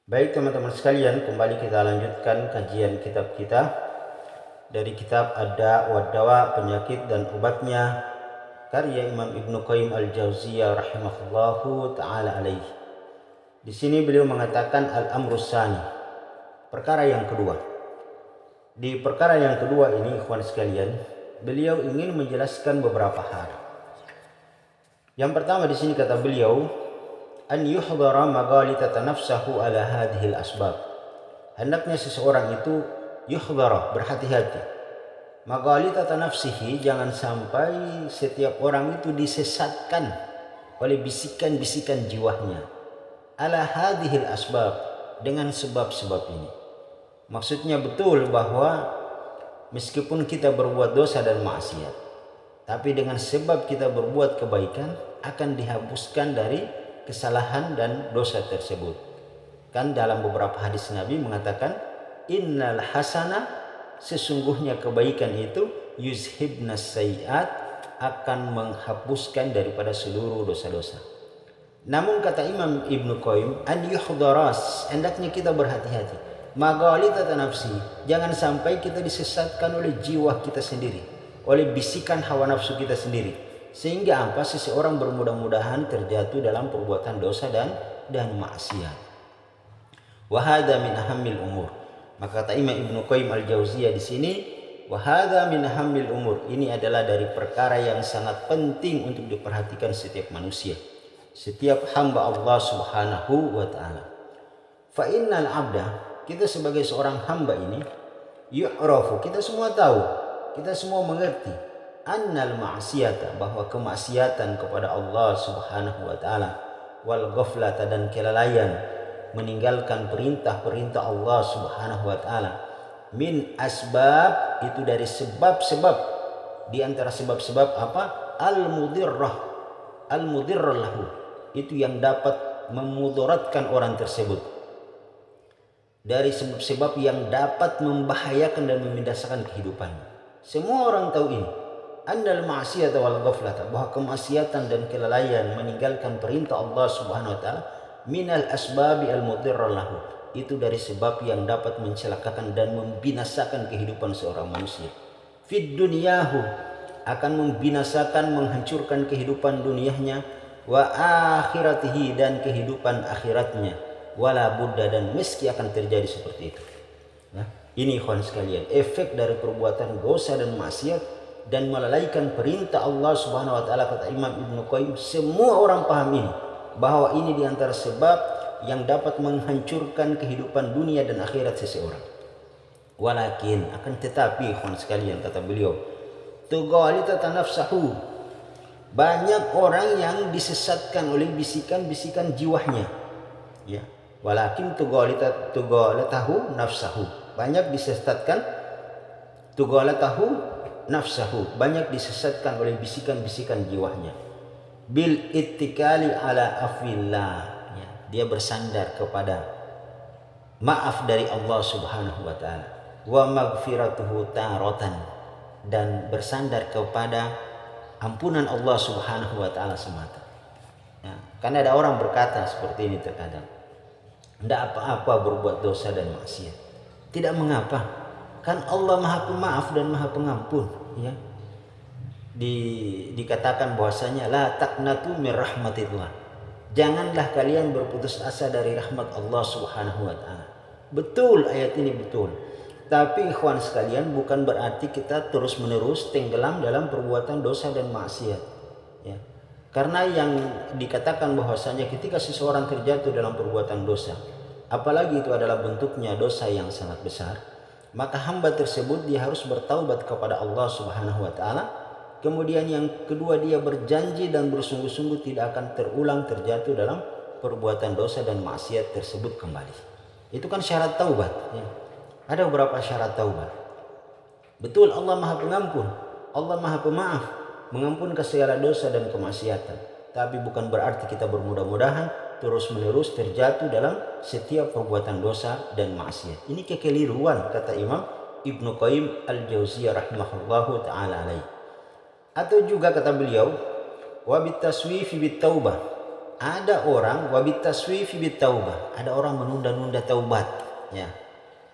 Baik teman-teman sekalian, kembali kita lanjutkan kajian kitab kita dari kitab Ad-Da' wa Dawa, penyakit dan obatnya, karya Imam Ibnu Qayyim Al-Jauziyah rahimahullahu taala alaih. Di sini beliau mengatakan al-amru tsani, perkara yang kedua. Di perkara yang kedua ini, ikhwan sekalian, beliau ingin menjelaskan beberapa hal. Yang pertama di sini kata beliau, an yuhdara maghalita nafsahu ala hadhil asbab. Hendaknya seseorang itu yuhdara, berhati-hati. Maghalita nafsihi, jangan sampai setiap orang itu disesatkan oleh bisikan-bisikan jiwanya. Ala hadhil asbab, dengan sebab-sebab ini. Maksudnya betul bahwa meskipun kita berbuat dosa dan maksiat, tapi dengan sebab kita berbuat kebaikan akan dihapuskan dari kesalahan dan dosa tersebut. Kan dalam beberapa hadis Nabi mengatakan, innal hasana, sesungguhnya kebaikan itu yuzhibnas sayiat, akan menghapuskan daripada seluruh dosa-dosa. Namun kata Imam Ibnu Qayyim, an yuhdaras, hendaknya kita berhati-hati. Maghalita nafsi, jangan sampai kita disesatkan oleh jiwa kita sendiri, oleh bisikan hawa nafsu kita sendiri, sehingga apa, seseorang bermudah-mudahan terjatuh dalam perbuatan dosa dan maksiat. Wa hadza min ahammil umur. Maka kata Imam Ibnu Qayyim Al-Jauziyah di sini, wa hadza min ahammil umur, ini adalah dari perkara yang sangat penting untuk diperhatikan setiap manusia, setiap hamba Allah Subhanahu wa taala. Fa innal abda, kita sebagai seorang hamba ini, yu'rafu, kita semua tahu, kita semua mengerti, annal ma'siyata, bahwa kemaksiatan kepada Allah Subhanahu wa taala, wal ghaflata, dan kelalaian meninggalkan perintah-perintah Allah Subhanahu wa taala, min asbab, itu dari sebab-sebab, di antara sebab-sebab apa? Al-mudirrah, al-mudirrah lahu, itu yang dapat memudaratkan orang tersebut, dari sebab-sebab yang dapat membahayakan dan membinasakan kehidupannya. Semua orang tahu ini. Annal ma'siyata wal ghaflata, bahwa kemaksiatan dan kelalaian meninggalkan perintah Allah Subhanahu wa taala, minal asbabi al mudirrah lahu, itu dari sebab yang dapat mencelakakan dan membinasakan kehidupan seorang manusia. Fid dunyahu, akan membinasakan, menghancurkan kehidupan dunianya, wa akhiratihi, dan kehidupan akhiratnya. Wala buddha, dan meski akan terjadi seperti itu. Nah, ini ikhwan sekalian, efek dari perbuatan dosa dan maksiat dan melalaikan perintah Allah Subhanahu wa taala. Kata Imam Ibnu Qayyim, semua orang paham ini, bahwa ini diantara sebab yang dapat menghancurkan kehidupan dunia dan akhirat seseorang. Walakin, akan tetapi ikhwan sekalian, kata beliau, tughalita nafsahu, banyak orang yang disesatkan oleh bisikan-bisikan jiwanya, ya. Walakin tughalatahu nafsahu, banyak disesatkan, tughalatahu nafsahu, banyak disesatkan oleh bisikan-bisikan jiwanya. Bil ittikali ala afillah, ya, dia bersandar kepada maaf dari Allah Subhanahu wa taala, wa maghfiratuhu taratan, dan bersandar kepada ampunan Allah Subhanahu wa taala semata. Ya, karena ada orang berkata seperti ini terkadang, tidak apa-apa berbuat dosa dan maksiat, tidak mengapa, kan Allah Maha Pemaaf dan Maha Pengampun, ya. Dikatakan bahwasanya la taqnatu min rahmatillah, janganlah kalian berputus asa dari rahmat Allah Subhanahu wa taala. Betul, ayat ini betul. Tapi ikhwan sekalian, bukan berarti kita terus-menerus tenggelam dalam perbuatan dosa dan maksiat, ya. Karena yang dikatakan bahwasanya ketika seseorang terjatuh dalam perbuatan dosa, apalagi itu adalah bentuknya dosa yang sangat besar, maka hamba tersebut dia harus bertaubat kepada Allah Subhanahu wa taala. Kemudian yang kedua, dia berjanji dan bersungguh-sungguh tidak akan terulang terjatuh dalam perbuatan dosa dan maksiat tersebut kembali. Itu kan syarat taubat, ya. Ada beberapa syarat taubat. Betul, Allah Maha Pengampun, Allah Maha Pemaaf, mengampunkan segala dosa dan kemaksiatan. Tapi bukan berarti kita bermudah-mudahan terus-menerus terjatuh dalam setiap perbuatan dosa dan maksiat. Ini kekeliruan, kata Imam Ibnu Qayyim Al-Jauziyah rahimahullahu taala alaih. Atau juga kata beliau, wa bitaswifi bitaubah, ada orang wabit taswifi bit taubah, ada orang menunda-nunda taubat, ya.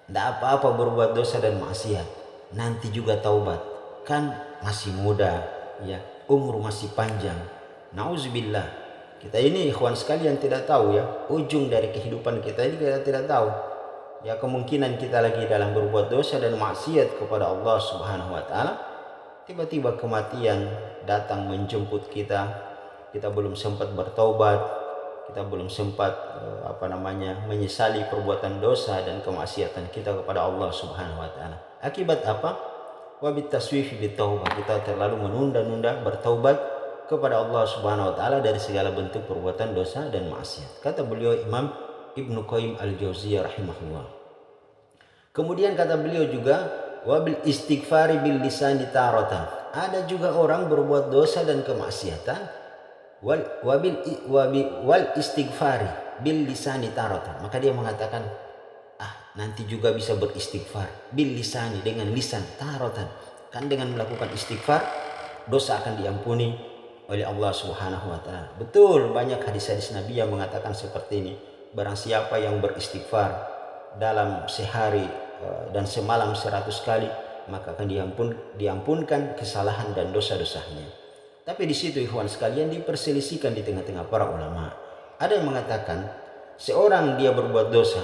Tidak apa-apa berbuat dosa dan maksiat, nanti juga taubat, kan masih muda, ya, umur masih panjang. Nauzubillah. Kita ini ikhwan sekalian tidak tahu, ya, ujung dari kehidupan kita ini kita tidak tahu. Ya, kemungkinan kita lagi dalam berbuat dosa dan maksiat kepada Allah Subhanahu wa taala, tiba-tiba kematian datang menjemput kita. Kita belum sempat bertaubat, kita belum sempat menyesali perbuatan dosa dan kemaksiatan kita kepada Allah Subhanahu wa taala. Akibat apa? Wabit taswifi bit taubah, kita terlalu menunda-nunda bertaubat kepada Allah Subhanahu wa taala dari segala bentuk perbuatan dosa dan maksiat. Kata beliau Imam Ibnu Qayyim Al-Jauziyah rahimahullah. Kemudian kata beliau juga wabil istighfari bil lisani taratan. Ada juga orang berbuat dosa dan kemaksiatan wal istighfari bil lisani taratan. Maka dia mengatakan, nanti juga bisa beristighfar bil lisani, dengan lisan, taratan. Kan dengan melakukan istighfar dosa akan diampuni oleh Allah Subhanahu wa taala. Betul, banyak hadis-hadis Nabi yang mengatakan seperti ini. Barang siapa yang beristighfar dalam sehari dan semalam 100 kali, maka akan diampunkan kesalahan dan dosa-dosanya. Tapi di situ ikhwan sekalian diperselisihkan di tengah-tengah para ulama. Ada yang mengatakan seorang dia berbuat dosa,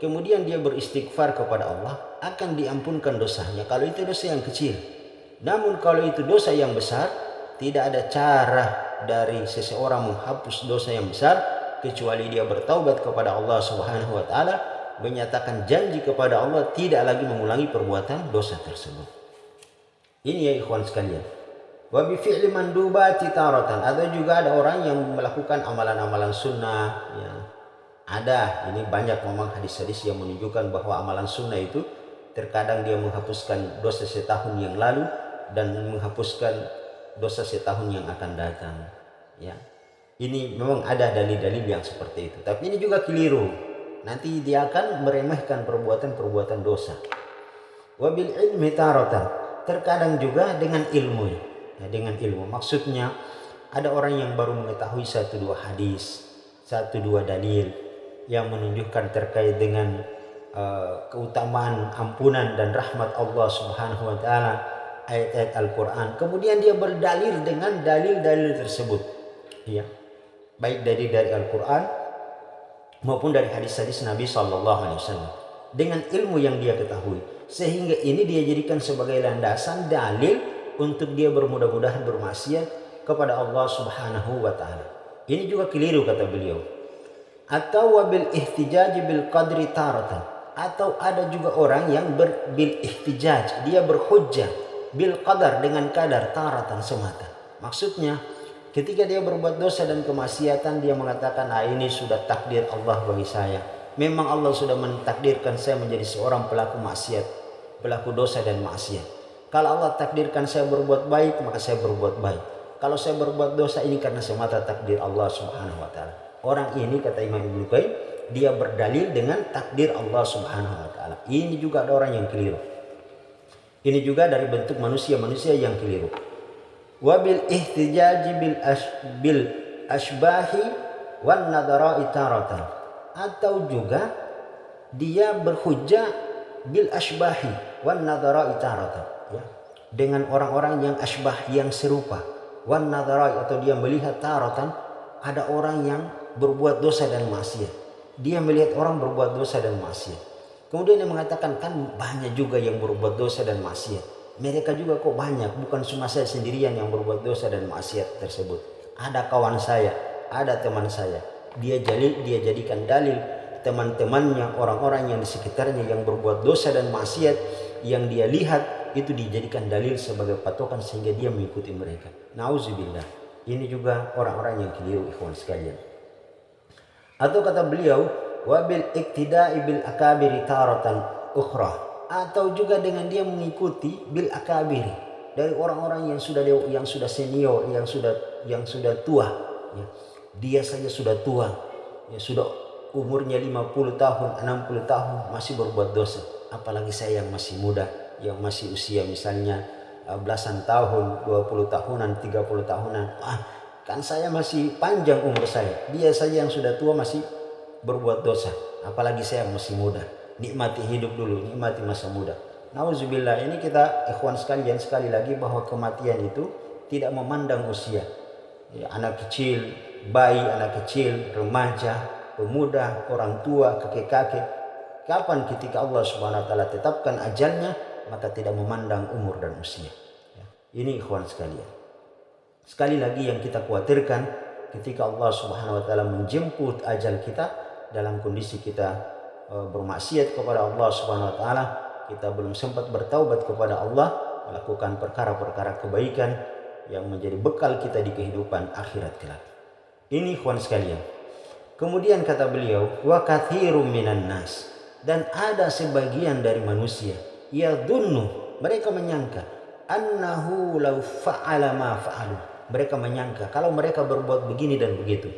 kemudian dia beristighfar kepada Allah, akan diampunkan dosanya kalau itu dosa yang kecil. Namun kalau itu dosa yang besar, tidak ada cara dari seseorang menghapus dosa yang besar kecuali dia bertaubat kepada Allah Subhanahu wa taala, menyatakan janji kepada Allah tidak lagi mengulangi perbuatan dosa tersebut. Ini ya ikhwan sekalian. Wa bi fi'li mandubati taratan. Atau juga ada orang yang melakukan amalan-amalan sunnah, ya. Ada, ini banyak memang hadis-hadis yang menunjukkan bahwa amalan sunnah itu terkadang dia menghapuskan dosa setahun yang lalu dan menghapuskan dosa setahun yang akan datang, ya. Ini memang ada dalil-dalil yang seperti itu. Tapi ini juga keliru. Nanti dia akan meremehkan perbuatan-perbuatan dosa. Wa bil ilmi taratan. Terkadang juga dengan ilmu. Ya, dengan ilmu maksudnya ada orang yang baru mengetahui 1-2 hadis, 1-2 dalil yang menunjukkan terkait dengan keutamaan ampunan dan rahmat Allah Subhanahu wa taala, ayat-ayat Al-Qur'an. Kemudian dia berdalil dengan dalil-dalil tersebut. Ya. Baik dari Al-Qur'an maupun dari hadis-hadis Nabi sallallahu alaihi wasallam. Dengan ilmu yang dia ketahui, sehingga ini dia jadikan sebagai landasan dalil untuk dia bermudah-mudahan bermaksiat kepada Allah Subhanahu wa taala. Ini juga keliru kata beliau. Atau wabil ihtijaj bil qadri taratan. Atau ada juga orang yang bil ihtijaj, dia berhujjah bil qadar, dengan kadar, taratan, semata. Maksudnya ketika dia berbuat dosa dan kemaksiatan, dia mengatakan, ini sudah takdir Allah bagi saya. Memang Allah sudah mentakdirkan saya menjadi seorang pelaku maksiat, pelaku dosa dan maksiat. Kalau Allah takdirkan saya berbuat baik, maka saya berbuat baik. Kalau saya berbuat dosa, ini karena semata takdir Allah Subhanahu wa taala. Orang ini kata Imam Ibnu Qayyim, dia berdalil dengan takdir Allah Subhanahu wa taala. Ini juga ada orang yang keliru. Ini juga dari bentuk manusia-manusia yang keliru. Wabil ihtijaji bil ashbahi wan nadara'i taratan. Atau juga dia berhujjah bil ashbahi wan nadara'i taratan. Ya, dengan orang-orang yang asbah, yang serupa, wan nadharai, atau dia melihat taratan, ada orang yang berbuat dosa dan maksiat, dia melihat orang berbuat dosa dan maksiat, kemudian dia mengatakan, kan banyak juga yang berbuat dosa dan maksiat, mereka juga kok banyak, bukan cuma saya sendirian yang berbuat dosa dan maksiat tersebut, ada kawan saya, ada teman saya. Dia jadikan dalil teman-temannya, orang-orang yang di sekitarnya yang berbuat dosa dan maksiat, yang dia lihat itu dijadikan dalil sebagai patokan sehingga dia mengikuti mereka. Nauzubillah. Ini juga orang-orang yang keliru ikhwan sekalian. Atau kata beliau, wabil iktida'i bil akabiri taratan ukhra. Atau juga dengan dia mengikuti bil akabiri, dari orang-orang yang sudah senior, yang sudah tua, ya. Dia saja sudah tua, ya, sudah umurnya 50 tahun, 60 tahun masih berbuat dosa. Apalagi saya yang masih muda, yang masih usia misalnya belasan tahun, 20 tahunan, 30 tahunan. kan saya masih panjang umur saya. Dia saja yang sudah tua masih berbuat dosa. Apalagi saya masih muda. Nikmati hidup dulu, nikmati masa muda. Nauzubillah, ini kita ikhwan sekalian sekali lagi bahwa kematian itu tidak memandang usia. Ya, anak kecil, bayi, anak kecil, remaja, pemuda, orang tua, kakek-kakek. Kapan ketika Allah Subhanahu wa taala tetapkan ajalnya, maka tidak memandang umur dan usia. Ya, ini ikhwan sekalian. Sekali lagi yang kita khawatirkan ketika Allah Subhanahu wa taala menjemput ajal kita dalam kondisi kita bermaksiat kepada Allah Subhanahu wa taala, kita belum sempat bertaubat kepada Allah, melakukan perkara-perkara kebaikan yang menjadi bekal kita di kehidupan akhirat kelak. Ini ikhwan sekalian. Kemudian kata beliau, wa katsirum minan nas, dan ada sebagian dari manusia yadhunnu, mereka menyangka, annahu law fa'ala ma fa'alu, mereka menyangka kalau mereka berbuat begini dan begitu.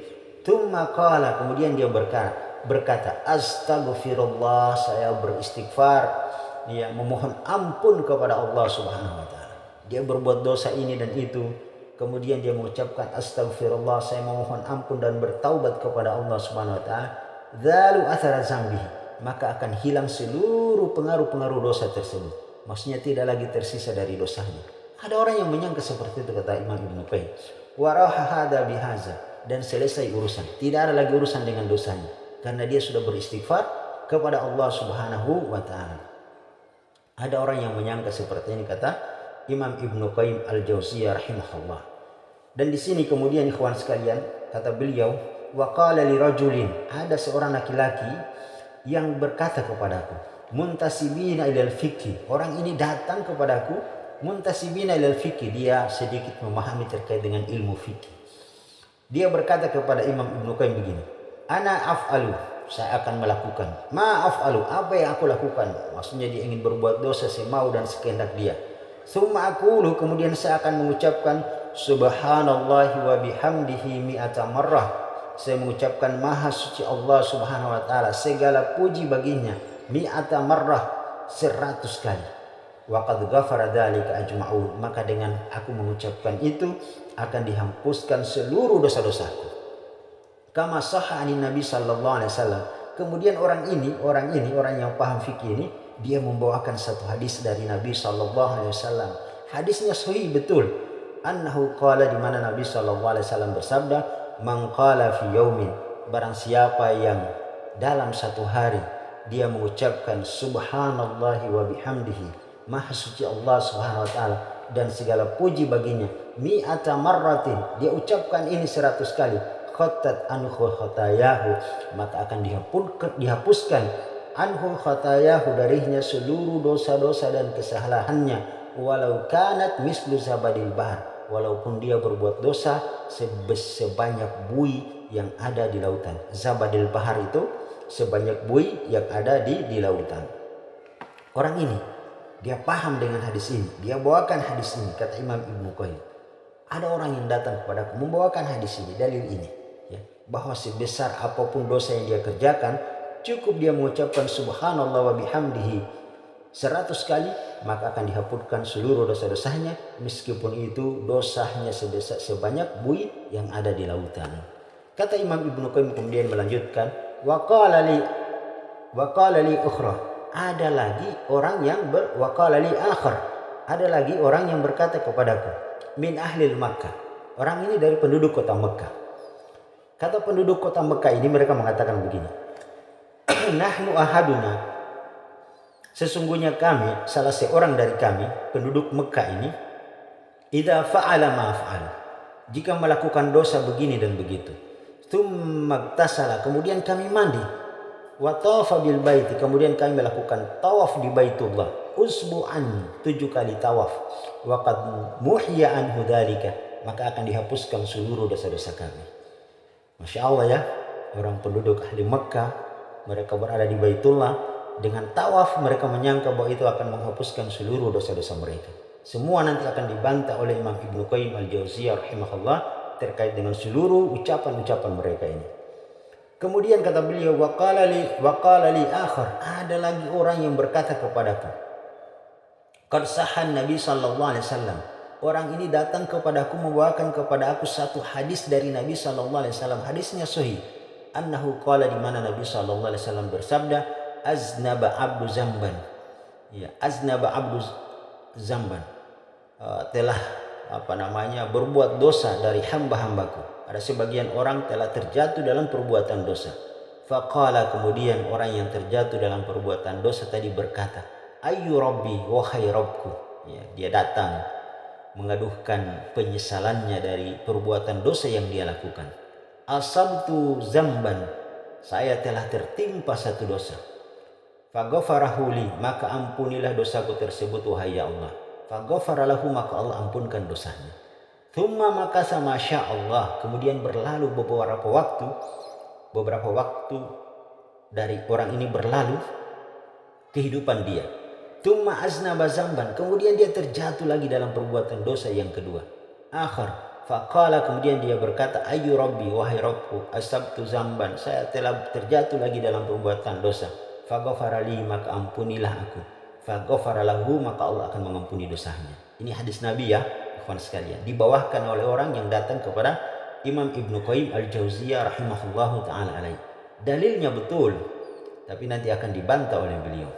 Tsumma qala, kemudian dia berkata astaghfirullah, saya beristighfar, dia memohon ampun kepada Allah Subhanahu wa taala. Dia berbuat dosa ini dan itu, kemudian dia mengucapkan astaghfirullah, saya memohon ampun dan bertaubat kepada Allah Subhanahu wa taala. Dzalu athara zambihi, maka akan hilang seluruh pengaruh-pengaruh dosa tersebut. Maksudnya tidak lagi tersisa dari dosanya. Ada orang yang menyangka seperti itu, kata Imam Ibnu Qayyim. Wa raha hada bihaza, dan selesai urusan. Tidak ada lagi urusan dengan dosanya karena dia sudah beristighfar kepada Allah Subhanahu wa taala. Ada orang yang menyangka seperti ini, kata Imam Ibnu Qayyim Al-Jauziyah rahimahullah. Dan di sini kemudian ikhwan sekalian, kata beliau, wa qala li rajulin, ada seorang laki-laki yang berkata kepadaku, muntasibina ilal fikih, orang ini datang kepadaku muntasibina ilal fikih, dia sedikit memahami terkait dengan ilmu fikih. Dia berkata kepada Imam Ibnu Qayyim begini, ana af'alu, saya akan melakukan, ma af'alu, apa yang aku lakukan. Maksudnya dia ingin berbuat dosa semau dan sekehendak dia. Summa aqulu, kemudian saya akan mengucapkan subhanallahi wa bihamdihi mi'ata marrah, saya mengucapkan maha suci Allah Subhanahu wa taala, segala puji baginya, mi'ata marrah, 100 kali. Wa qad ghafara dzalika ajma'un, maka dengan aku mengucapkan itu akan dihapuskan seluruh dosa-dosaku. Kama sahha anin Nabi sallallahu alaihi wasallam. Kemudian orang yang paham fikih ini, dia membawakan satu hadis dari Nabi sallallahu alaihi wasallam. Hadisnya sahih betul. Annahu qala, di mana Nabi sallallahu alaihi wasallam bersabda, man qala fi yaumin, barang siapa yang dalam satu hari dia mengucapkan subhanallahi wa bihamdihi, maha suci Allah Subhanahu wa taala dan segala puji baginya, mi'ata marratin, dia ucapkan ini 100 kali, khattat anhu khatayahu, maka akan dihapuskan anhu khatayahu, darinya seluruh dosa-dosa dan kesalahannya, walau kanat mislu zabadil bahr, walaupun dia berbuat dosa sebanyak buih yang ada di lautan. Zabadil bahar itu sebanyak buih yang ada di lautan. Orang ini dia paham dengan hadis ini, dia bawakan hadis ini, kata Imam Ibnu Qayyim. Ada orang yang datang kepadaku membawakan hadis ini, dalil ini, ya, bahwa sebesar apapun dosa yang dia kerjakan, cukup dia mengucapkan subhanallah wa bihamdihi 100 kali, maka akan dihapuskan seluruh dosa-dosanya, meskipun itu dosanya sebanyak buih yang ada di lautan. Kata Imam Ibnu Qayyim kemudian melanjutkan, wa qala li ukhra, ada lagi orang yang ada lagi orang yang berkata kepadaku, min ahlil Makkah, orang ini dari penduduk kota Mekah. Kata penduduk kota Mekah ini, mereka mengatakan begini, nahnu ahaduna, sesungguhnya kami, salah seorang dari kami penduduk Mekah ini, idza fa'ala ma fa'ala, jika melakukan dosa begini dan begitu, tsumma tasala, kemudian kami mandi, wa tawafa bil baiti, kemudian kami melakukan tawaf di Baitullah, usbu'an, 7 kali tawaf, wa qad muhya anhu dzalika, maka akan dihapuskan seluruh dosa-dosa kami. Masya Allah ya, orang penduduk ahli Mekah, mereka berada di Baitullah, dengan tawaf mereka menyangka bahwa itu akan menghapuskan seluruh dosa-dosa mereka. Semua nanti akan dibantah oleh Imam Ibnu Qayyim Al-Jauziyah rahimahullah terkait dengan seluruh ucapan-ucapan mereka ini. Kemudian kata beliau, wa qala li akhar, ada lagi orang yang berkata kepadaku, qad sahhan Nabi sallallahu alaihi wasallam, orang ini datang kepadaku membawakan kepada aku satu hadis dari Nabi sallallahu alaihi wasallam. Hadisnya sahih. Annahu qala, di mana Nabi sallallahu alaihi wasallam bersabda, aznaba abdu zamban. Ya, aznaba abdu zamban. Telah berbuat dosa dari hamba-hambaku. Ada sebagian orang telah terjatuh dalam perbuatan dosa. Faqala, kemudian orang yang terjatuh dalam perbuatan dosa tadi berkata, ayyu rabbi, wahai Rabbku. Ya, dia datang mengaduhkan penyesalannya dari perbuatan dosa yang dia lakukan. Asabtu zamban, saya telah tertimpa satu dosa. Faghafarahu li, maka ampunilah dosaku tersebut wahai ya Allah. Faghafara lahu, maka Allah ampunkan dosanya. Thumma makasa masya Allah, kemudian berlalu beberapa waktu dari orang ini berlalu kehidupan dia. Thumma aznaba zamban, kemudian dia terjatuh lagi dalam perbuatan dosa yang kedua. Akhir faqala, kemudian dia berkata, ayyu rabbi, wahai Rabbku, asabtu zamban, saya telah terjatuh lagi dalam perbuatan dosa. Faghafara li, maka ampunilah aku. Faghafara lahu, maka Allah akan mengampuni dosanya. Ini hadis Nabi ya, ikhwan sekalian. Dibawakan oleh orang yang datang kepada Imam Ibnu Qayyim al-Jauziyah rahimahullahu ta'ala alaih. Dalilnya betul, tapi nanti akan dibantah oleh beliau.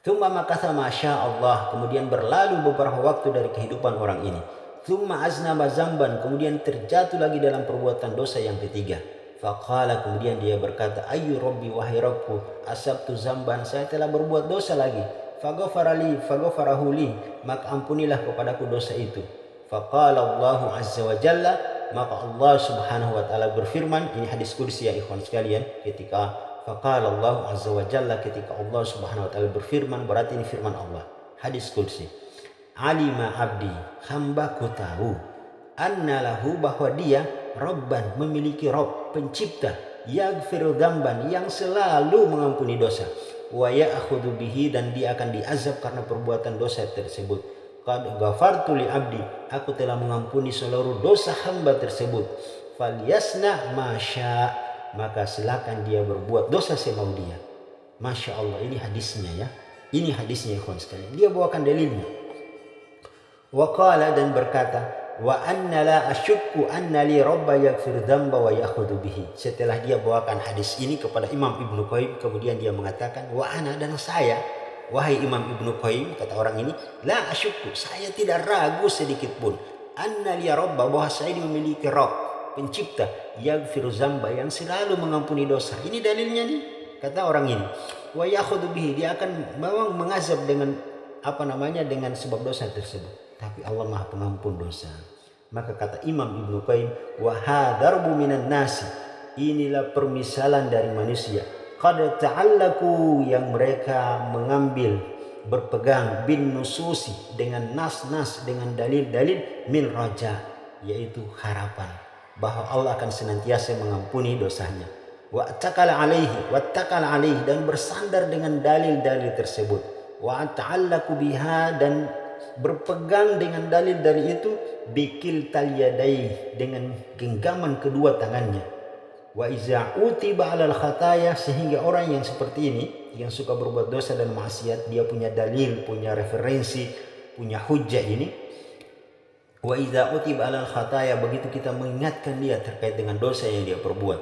Thumma makatha masya Allah, kemudian berlalu beberapa waktu dari kehidupan orang ini. Thumma aznaba zamban, kemudian terjatuh lagi dalam perbuatan dosa yang ketiga. Faqala, kemudian dia berkata, ayyu rabbi, wahai Rabbku, asabtu zamban, saya telah berbuat dosa lagi. Faghafarahu li, maka ampunilah kepadaku dosa itu. Faqala Allahu azza wa jalla, maka Allah subhanahu wa ta'ala berfirman. Ini hadis kursi ya ikhwan sekalian. Ketika faqala Allah azza wa jalla, ketika Allah subhanahu wa ta'ala berfirman, berarti ini firman Allah. Hadis kursi. Alima abdi, hambaku tahu, anna lahu, bahwa dia Rabban, memiliki Rabb, pencipta, yaghfiru dzamban, yang selalu mengampuni dosa, wa ya'khudhu bihi, dan dia akan diazab karena perbuatan dosa tersebut. Qad ghafartu li abdi, aku telah mengampuni seluruh dosa hamba tersebut. Falyasna masya, maka silakan dia berbuat dosa semau dia. Masya Allah, ini hadisnya ya. Ini hadisnya ikhwan sekalian. Dia bawakan dalilnya. Wa qala, dan berkata, wa anna la asyukku anna li rabba yaghfir dzamba wa ya'khudhu bihi. Setelah dia bawakan hadis ini kepada Imam Ibnu Qayyim, kemudian dia mengatakan, wa ana, dan saya, wahai Imam Ibnu Qayyim, kata orang ini, la asyukku, saya tidak ragu sedikit pun, anna li rabba, bahwa saya memiliki Rabb, pencipta, yaghfir dzamba, yang selalu mengampuni dosa. Ini dalilnya nih, kata orang ini. Wa ya'khudhu bihi, dia akan memang mengazab dengan dengan sebab dosa tersebut. Tapi Allah Maha Pengampun dosa. Maka kata Imam Ibnu Qayyim, wa hadarbu minan nasi, inilah permisalan dari manusia, qad ta'allaku, yang mereka mengambil, berpegang, bin nususi, dengan nas-nas, dengan dalil-dalil, min raja, yaitu harapan bahwa Allah akan senantiasa mengampuni dosanya. Wa takala alaihi, dan bersandar dengan dalil-dalil tersebut. Wa ta'allaku biha, dan berpegang dengan dalil-dalil itu, bikil taliyadai, dengan genggaman kedua tangannya. Wa iza utiba alal khataya, sehingga orang yang seperti ini, yang suka berbuat dosa dan maksiat, dia punya dalil, punya referensi, punya hujjah ini. Wa iza utiba alal khataya, begitu kita mengingatkan dia terkait dengan dosa yang dia perbuat.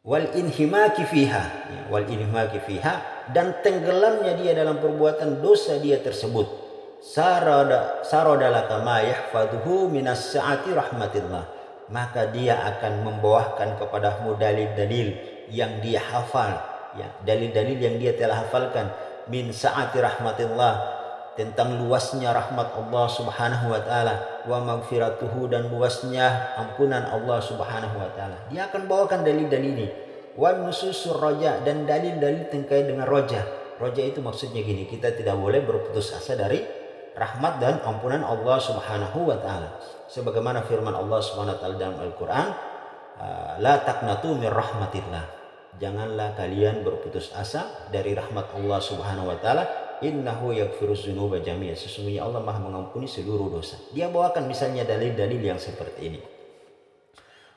Wal inhimaki fiha, dan tenggelamnya dia dalam perbuatan dosa dia tersebut. Saradalaka ma yahfaduhu minas sa'ati rahmatillah, maka dia akan membawakan kepadamu dalil-dalil yang dia hafal, ya, dalil-dalil yang dia telah hafalkan, min sa'ati rahmatillah, tentang luasnya rahmat Allah subhanahu wa ta'ala, wa magfiratuhu, dan luasnya ampunan Allah subhanahu wa ta'ala. Dia akan bawakan dalil-dalil ini. Wa nususur roja, dan dalil-dalil terkait dengan roja. Roja itu maksudnya gini, kita tidak boleh berputus asa dari rahmat dan ampunan Allah subhanahu wa ta'ala. Sebagaimana firman Allah subhanahu wa ta'ala dalam Al-Quran, la taqnatu min rahmatillah, janganlah kalian berputus asa dari rahmat Allah subhanahu wa ta'ala. Innahu yaghfiruz dzunuba jami'a, sesungguhnya Allah Maha mengampuni seluruh dosa. Dia bawakan misalnya dalil-dalil yang seperti ini.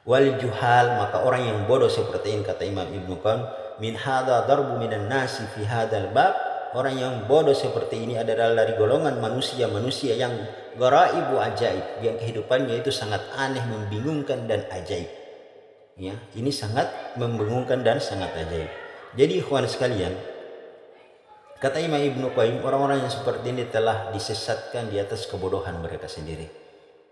Wal juhal, maka orang yang bodoh seperti ini, kata Imam Ibnu Qayyim, min hadza darbu minan nasi fi hadzal bab. Orang yang bodoh seperti ini adalah dari golongan manusia-manusia yang garaibu ajaib, yang kehidupannya itu sangat aneh, membingungkan dan ajaib. Ya, ini sangat membingungkan dan sangat ajaib. Jadi ikhwan sekalian, kata Imam Ibnu Qayyim, orang-orang yang seperti ini telah disesatkan di atas kebodohan mereka sendiri.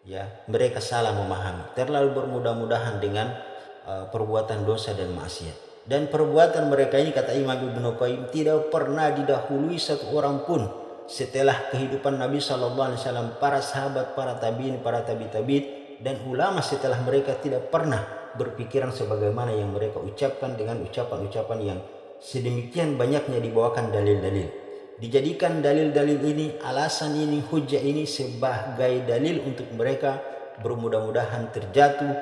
Ya, mereka salah memahami, terlalu bermudah-mudahan dengan perbuatan dosa dan maksiat. Dan perbuatan mereka ini, kata Imam Ibnu Qayyim, tidak pernah didahului satu orang pun setelah kehidupan Nabi SAW, para sahabat, para tabiin, para tabi-tabiin, dan ulama setelah mereka tidak pernah berpikiran sebagaimana yang mereka ucapkan dengan ucapan-ucapan yang sedemikian banyaknya dibawakan dalil-dalil. Dijadikan dalil-dalil ini, alasan ini, hujah ini sebagai dalil untuk mereka bermudah-mudahan terjatuh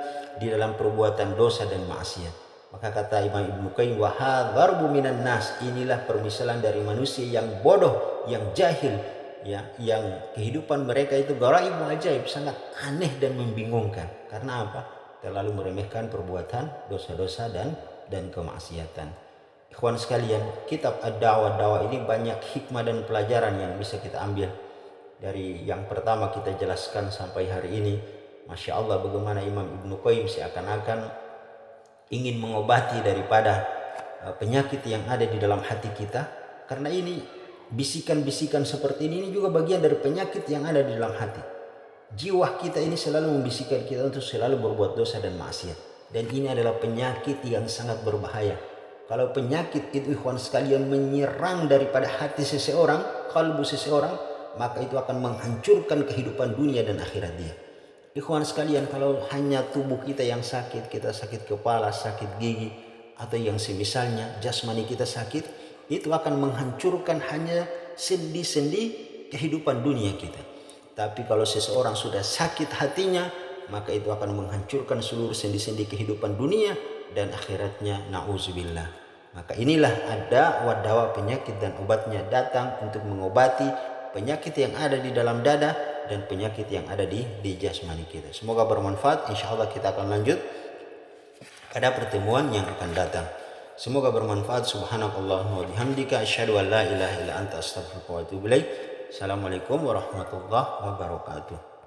di dalam perbuatan dosa dan maksiat. Maka kata Imam Ibnu Qayyim, wa hadzarbu minan nas, inilah permisalan dari manusia yang bodoh, yang jahil, ya, yang kehidupan mereka itu garaibu ajaib, sangat aneh dan membingungkan. Karena apa? Terlalu meremehkan perbuatan dosa-dosa dan kemaksiatan. Ikhwan sekalian, kitab Ad-Da'wah ini banyak hikmah dan pelajaran yang bisa kita ambil. Dari yang pertama kita jelaskan sampai hari ini, Masya Allah, bagaimana Imam Ibnu Qayyim seakan-akan ingin mengobati daripada penyakit yang ada di dalam hati kita. Karena ini bisikan-bisikan seperti ini juga bagian dari penyakit yang ada di dalam hati. Jiwa kita ini selalu membisikkan kita untuk selalu berbuat dosa dan maksiat. Dan ini adalah penyakit yang sangat berbahaya. Kalau penyakit itu ikhwan sekalian menyerang daripada hati seseorang, kalbu seseorang, maka itu akan menghancurkan kehidupan dunia dan akhirat dia. Ikhwan sekalian, kalau hanya tubuh kita yang sakit, kita sakit kepala, sakit gigi, atau yang semisalnya jasmani kita sakit, itu akan menghancurkan hanya sendi-sendi kehidupan dunia kita. Tapi kalau seseorang sudah sakit hatinya, maka itu akan menghancurkan seluruh sendi-sendi kehidupan dunia dan akhiratnya, na'udzubillah. Maka inilah ada wadawa, penyakit dan obatnya datang untuk mengobati penyakit yang ada di dalam dada dan penyakit yang ada di jasmani kita. Semoga bermanfaat. Insya Allah kita akan lanjut pada pertemuan yang akan datang. Semoga bermanfaat. Subhanakallahumma wa bihamdika asyhadu an la ilaha illa anta astaghfiruka wa atubu ilaik. Assalamualaikum warahmatullahi wabarakatuh.